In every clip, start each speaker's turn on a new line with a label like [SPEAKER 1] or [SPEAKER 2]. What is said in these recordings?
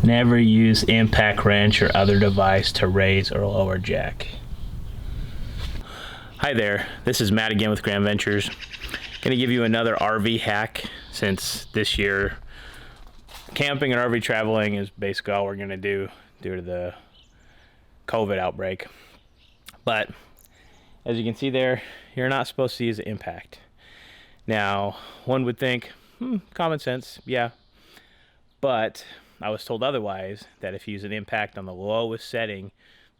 [SPEAKER 1] Never use impact wrench or other device to raise or lower jack. Hi there, this is Matt again with Grand Ventures. Gonna give you another RV hack, since this year camping and RV traveling is basically all we're gonna do due to the COVID outbreak. But as you can see there, you're not supposed to use an impact. Now, one would think, common sense, yeah. But I was told otherwise, that if you use an impact on the lowest setting,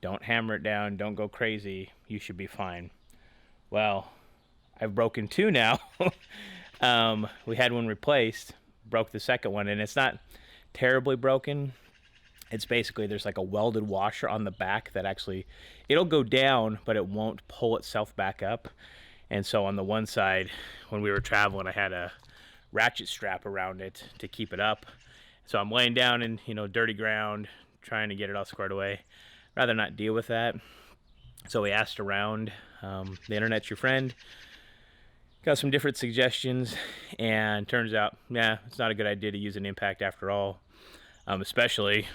[SPEAKER 1] don't hammer it down, don't go crazy, you should be fine. Well, I've broken two now. We had one replaced, broke the second one, and it's not terribly broken. It's basically, there's like a welded washer on the back that actually, it'll go down, but it won't pull itself back up. And so on the one side, when we were traveling, I had a ratchet strap around it to keep it up. So I'm laying down in, dirty ground, trying to get it all squared away. Rather not deal with that. So we asked around. The internet's your friend. Got some different suggestions, and turns out, it's not a good idea to use an impact after all. Especially,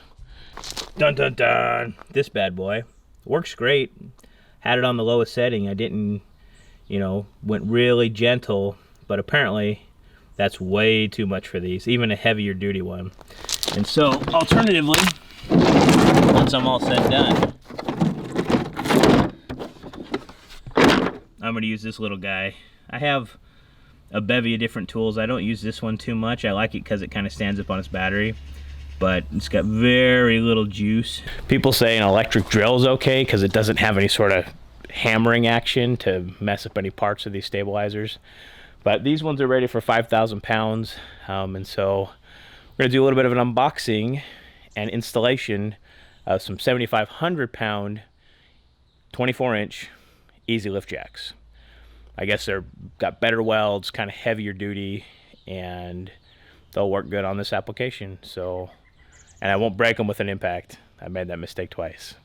[SPEAKER 1] dun dun dun, this bad boy. Works great. Had it on the lowest setting. I didn't, went really gentle, but apparently that's way too much for these, even a heavier duty one. And so, alternatively, once I'm all said and done, I'm going to use this little guy. I have a bevy of different tools. I don't use this one too much. I like it because it kind of stands up on its battery, but it's got very little juice. People say an electric drill is okay because it doesn't have any sort of hammering action to mess up any parts of these stabilizers. But these ones are rated for 5,000 pounds, and so we're going to do a little bit of an unboxing and installation of some 7,500 pound 24-inch EAZ Lift Jacks. I guess they're got better welds, kind of heavier duty, and they'll work good on this application. So, and I won't break them with an impact. I made that mistake twice.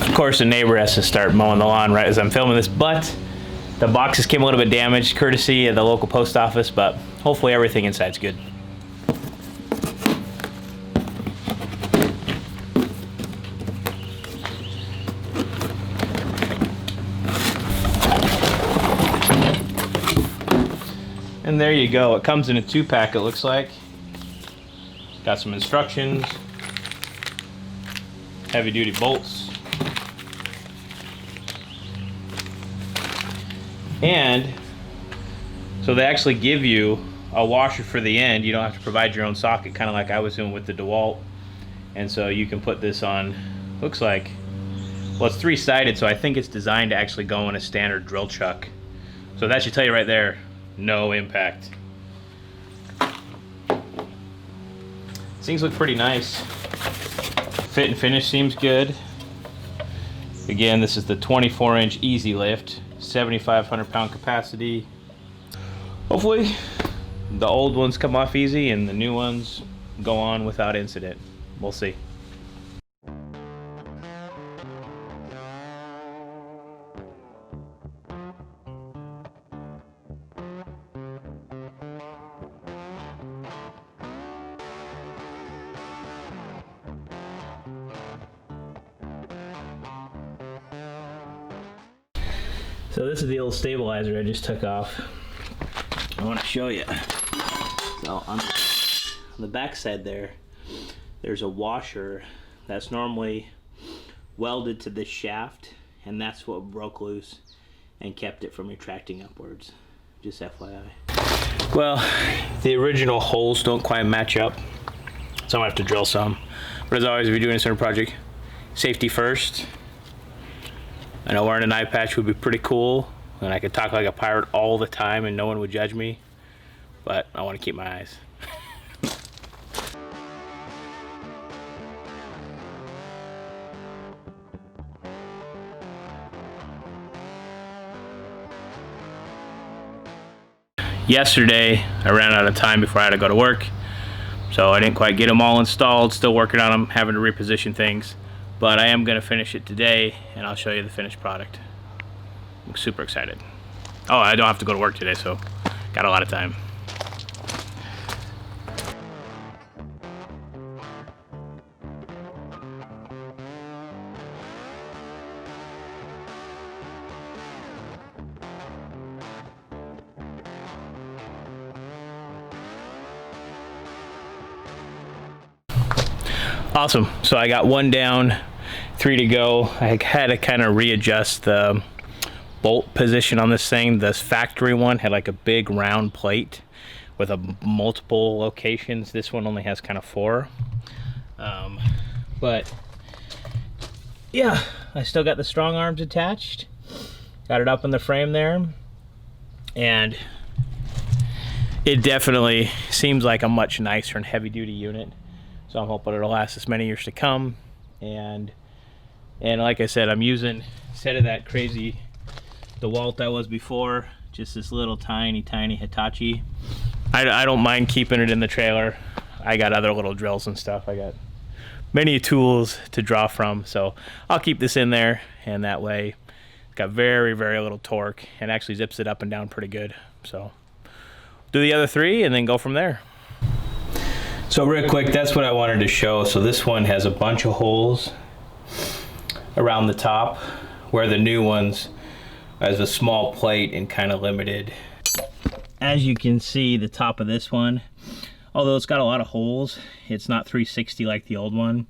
[SPEAKER 1] Of course, the neighbor has to start mowing the lawn right as I'm filming this, but the boxes came a little bit damaged, courtesy of the local post office, but hopefully everything inside's good. And there you go. It comes in a 2-pack, it looks like. Got some instructions, heavy duty bolts, and so they actually give you a washer for the end. You don't have to provide your own socket, kind of like I was doing with the DeWalt. And so you can put this on, looks like, well, it's 3-sided, so I think it's designed to actually go in a standard drill chuck. So that should tell you right there, no impact. Things look pretty nice. Fit and finish seems good. Again, this is the 24-inch EAZ Lift, 7,500 pound capacity. Hopefully the old ones come off easy and the new ones go on without incident. We'll see. So this is the old stabilizer I just took off. I want to show you. So on the back side there's a washer that's normally welded to this shaft, and that's what broke loose and kept it from retracting upwards. Just FYI. Well, the original holes don't quite match up, so I'm gonna have to drill some. But as always, if you're doing a certain project, safety first. I know wearing an eye patch would be pretty cool, and I could talk like a pirate all the time and no one would judge me, but I want to keep my eyes. Yesterday, I ran out of time before I had to go to work, so I didn't quite get them all installed. Still working on them, having to reposition things. but I am going to finish it today, and I'll show you the finished product. I'm super excited. Oh, I don't have to go to work today, so got a lot of time. Awesome. So I got one down, 3 to go. I had to kind of readjust the bolt position on this thing. This factory one had like a big round plate with multiple locations. This one only has kind of 4. But yeah, I still got the strong arms attached. Got it up in the frame there. And it definitely seems like a much nicer and heavy duty unit. So I'm hoping it'll last us many years to come. And like I said, I'm using, instead of that crazy DeWalt I was before, just this little tiny Hitachi. I don't mind keeping it in the trailer. I got other little drills and stuff. I got many tools to draw from, so I'll keep this in there, and that way it's got very little torque and actually zips it up and down pretty good. So do the other 3 and then go from there. So real quick, that's what I wanted to show. So this one has a bunch of holes around the top, where the new ones has a small plate and kind of limited. As you can see, the top of this one, although it's got a lot of holes, it's not 360 like the old one.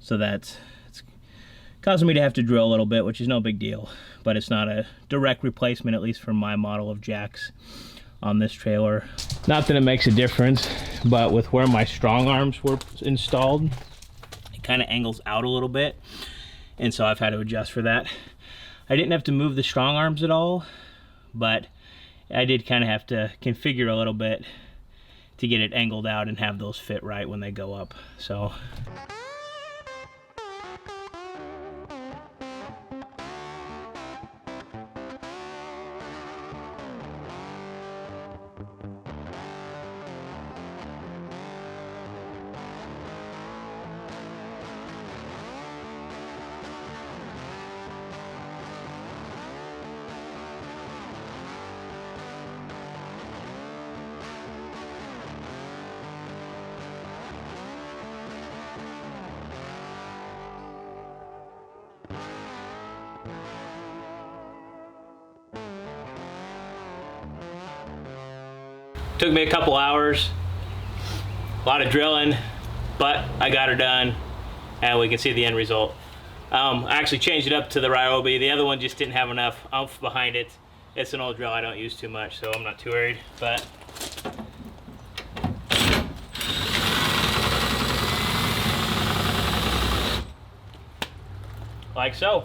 [SPEAKER 1] So it's causing me to have to drill a little bit, which is no big deal. But it's not a direct replacement, at least for my model of jacks on this trailer. Not that it makes a difference, but with where my strong arms were installed, it kind of angles out a little bit, and so I've had to adjust for that. I didn't have to move the strong arms at all, but I did kind of have to configure a little bit to get it angled out and have those fit right when they go up. So took me a couple hours, a lot of drilling, but I got her done, and we can see the end result. I actually changed it up to the Ryobi. The other one just didn't have enough oomph behind it. It's an old drill I don't use too much, so I'm not too worried. But like so.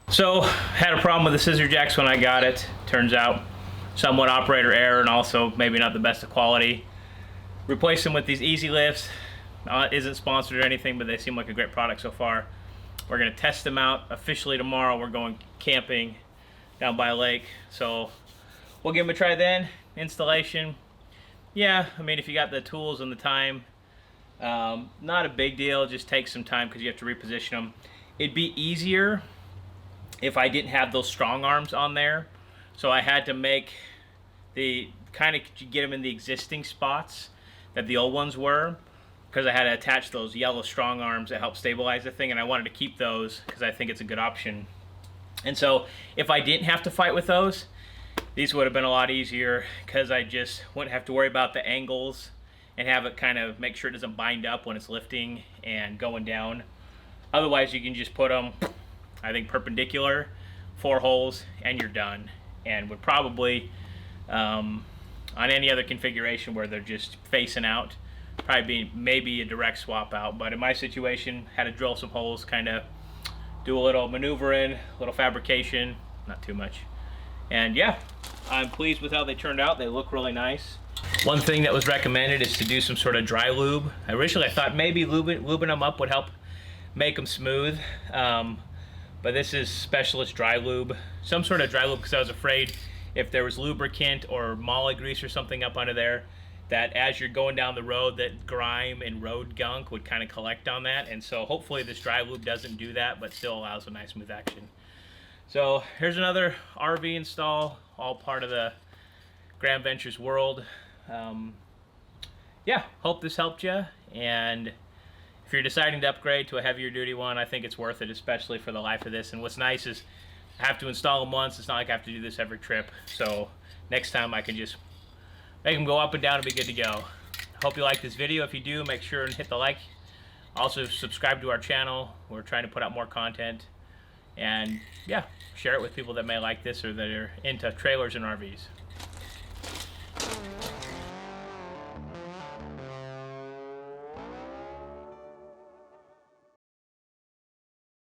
[SPEAKER 1] So, had a problem with the scissor jacks when I got it. Turns out, somewhat operator error, and also maybe not the best of quality. Replaced them with these EAZ Lifts. Isn't sponsored or anything, but they seem like a great product so far. We're gonna test them out officially tomorrow. We're going camping down by a lake, so we'll give them a try then. Installation, yeah, I mean, if you got the tools and the time, not a big deal. It just takes some time because you have to reposition them. It'd be easier if I didn't have those strong arms on there. So I had to make the kind of get them in the existing spots that the old ones were, because I had to attach those yellow strong arms that help stabilize the thing, and I wanted to keep those because I think it's a good option. And so if I didn't have to fight with those, these would have been a lot easier, because I just wouldn't have to worry about the angles and have it kind of make sure it doesn't bind up when it's lifting and going down. Otherwise you can just put them, I think, perpendicular, 4 holes, and you're done. And would probably, on any other configuration where they're just facing out, probably be maybe a direct swap out. But in my situation, had to drill some holes, kind of do a little maneuvering, a little fabrication, not too much. And yeah, I'm pleased with how they turned out. They look really nice. One thing that was recommended is to do some sort of dry lube. Originally I thought maybe lubing them up would help make them smooth. But this is specialist dry lube, some sort of dry lube, because I was afraid if there was lubricant or moly grease or something up under there, that as you're going down the road, that grime and road gunk would kind of collect on that. And so hopefully this drive loop doesn't do that, but still allows a nice smooth action. So here's another RV install, all part of the Grand Ventures world. Yeah, hope this helped you. And if you're deciding to upgrade to a heavier duty one, I think it's worth it, especially for the life of this. And what's nice is I have to install them once. It's not like I have to do this every trip. So next time I can just make them go up and down and be good to go. Hope you like this video. If you do, make sure and hit the like. Also subscribe to our channel. We're trying to put out more content. And yeah, share it with people that may like this or that are into trailers and RVs.